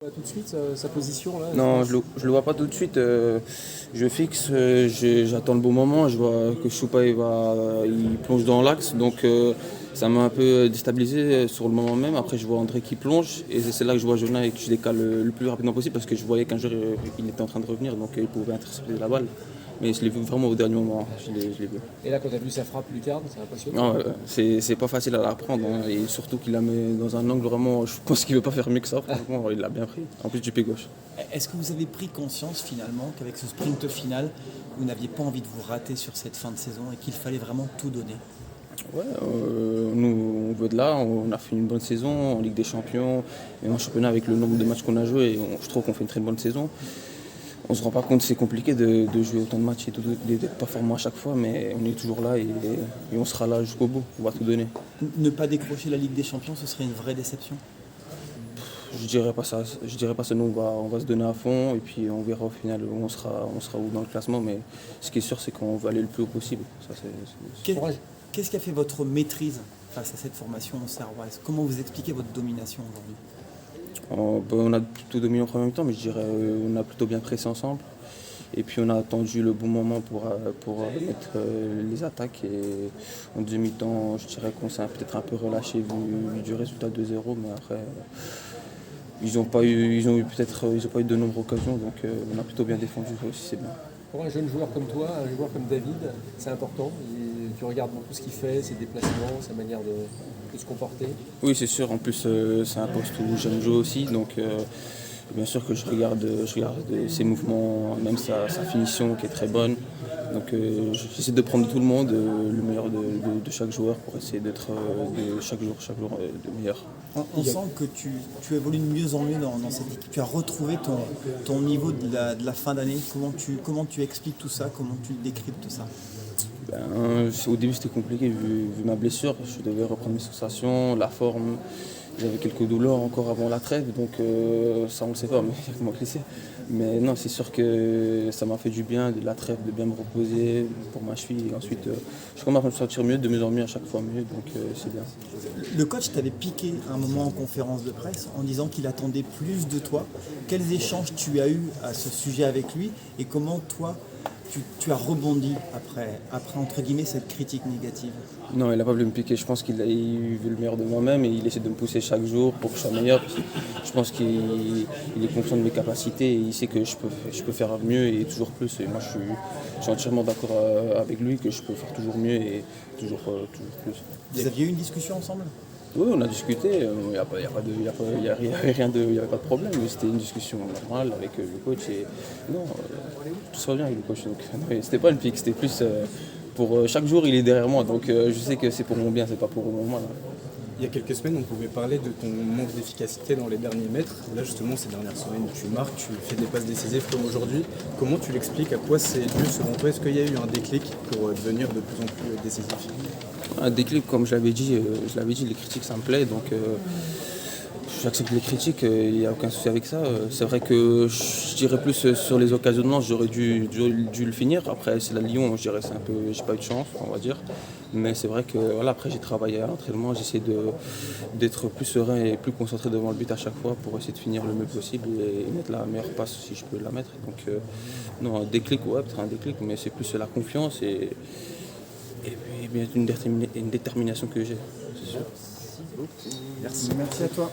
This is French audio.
Tout de suite sa position là? Non, je le vois pas tout de suite. Je fixe, j'attends le bon moment. Je vois que Choupa il plonge dans l'axe, donc ça m'a un peu déstabilisé sur le moment même. Après, je vois André qui plonge et c'est là que je vois Jonah et que je décale le plus rapidement possible parce que je voyais qu'un jour il était en train de revenir, donc il pouvait intercepter la balle. Mais je l'ai vu vraiment au dernier moment, je l'ai vu. Et là, quand tu as vu sa frappe lucarne, c'est Non, impressionnant. c'est pas facile à la prendre, hein, et surtout qu'il la met dans un angle vraiment, je pense qu'il veut pas faire mieux que ça, franchement, il l'a bien pris, en plus du pied gauche. Est-ce que vous avez pris conscience finalement qu'avec ce sprint final, vous n'aviez pas envie de vous rater sur cette fin de saison et qu'il fallait vraiment tout donner? Ouais, nous on veut de là, on a fait une bonne saison en Ligue des Champions et en championnat avec le nombre de matchs qu'on a joué, je trouve qu'on fait une très bonne saison. On se rend pas compte que c'est compliqué de jouer autant de matchs et d'être performant à chaque fois, mais on est toujours là et on sera là jusqu'au bout, on va tout donner. Ne pas décrocher la Ligue des Champions, ce serait une vraie déception? Je dirais pas ça, nous on va se donner à fond et puis on verra au final où on sera où dans le classement, mais ce qui est sûr c'est qu'on va aller le plus haut possible. Ça, Qu'est-ce qui a fait votre maîtrise face à cette formation serroise? Comment vous expliquez votre domination aujourd'hui? On a plutôt dominé en premier temps, mais je dirais on a plutôt bien pressé ensemble. Et puis on a attendu le bon moment pour mettre les attaques. Et en demi-temps, je dirais qu'on s'est peut-être un peu relâché vu du résultat 2-0, mais après ils n'ont pas eu de nombreuses occasions, donc on a plutôt bien défendu aussi, c'est bien. Pour un jeune joueur comme toi, un joueur comme David, c'est important. Tu regardes beaucoup ce qu'il fait, ses déplacements, sa manière de se comporter. Oui, c'est sûr. En plus, c'est un poste où j'aime jouer aussi, donc bien sûr que je regarde ses mouvements, même sa finition qui est très bonne. Donc j'essaie de prendre de tout le monde le meilleur de chaque joueur pour essayer d'être de chaque jour de meilleur. On sent que tu évolues de mieux en mieux dans cette équipe. Tu as retrouvé ton niveau de la fin d'année. Comment tu expliques tout ça? Comment tu décryptes tout ça? Au début c'était compliqué vu ma blessure, je devais reprendre mes sensations, la forme, j'avais quelques douleurs encore avant la trêve, donc ça on le sait pas, mais il y a que moi qui le sais. Mais non, c'est sûr que ça m'a fait du bien de la trêve, de bien me reposer pour ma cheville, et ensuite je commence à me sentir mieux, de mieux en mieux à chaque fois mieux, donc c'est bien. Le coach t'avait piqué un moment en conférence de presse en disant qu'il attendait plus de toi. Quels échanges tu as eu à ce sujet avec lui et comment toi tu as rebondi après entre guillemets cette critique négative? Non, il n'a pas voulu me piquer. Je pense qu'il a vu le meilleur de moi-même et il essaie de me pousser chaque jour pour que je sois meilleur. Je pense qu'il est conscient de mes capacités et il sait que je peux faire mieux et toujours plus. Et moi, je suis entièrement d'accord avec lui que je peux faire toujours mieux et toujours plus. Vous aviez eu une discussion ensemble? Oui, on a discuté. Il n'y avait pas de problème. C'était une discussion normale avec le coach. Et non, tout se va bien avec le coach. Donc, non, c'était pas une pique, c'était plus... chaque jour, il est derrière moi, donc je sais que c'est pour mon bien, c'est pas pour mon mal. Il y a quelques semaines, on pouvait parler de ton manque d'efficacité dans les derniers mètres. Là, justement, ces dernières semaines, tu marques, tu fais des passes décisives comme aujourd'hui. Comment tu l'expliques? À quoi c'est dû selon toi? Est-ce qu'il y a eu un déclic pour devenir de plus en plus décisif? Un déclic, comme je l'avais dit, les critiques, ça me plaît, donc j'accepte les critiques, il n'y a aucun souci avec ça. C'est vrai que je dirais plus sur les occasionnements, j'aurais dû le finir. Après, c'est la Lyon, je dirais, j'ai pas eu de chance, on va dire. Mais c'est vrai que voilà, après, j'ai travaillé à l'entraînement, j'essaie d'être plus serein et plus concentré devant le but à chaque fois pour essayer de finir le mieux possible et mettre la meilleure passe si je peux la mettre. Donc, non, un déclic, ouais, peut-être un déclic, mais c'est plus la confiance et puis bien une détermination que j'ai, c'est sûr. Merci à toi.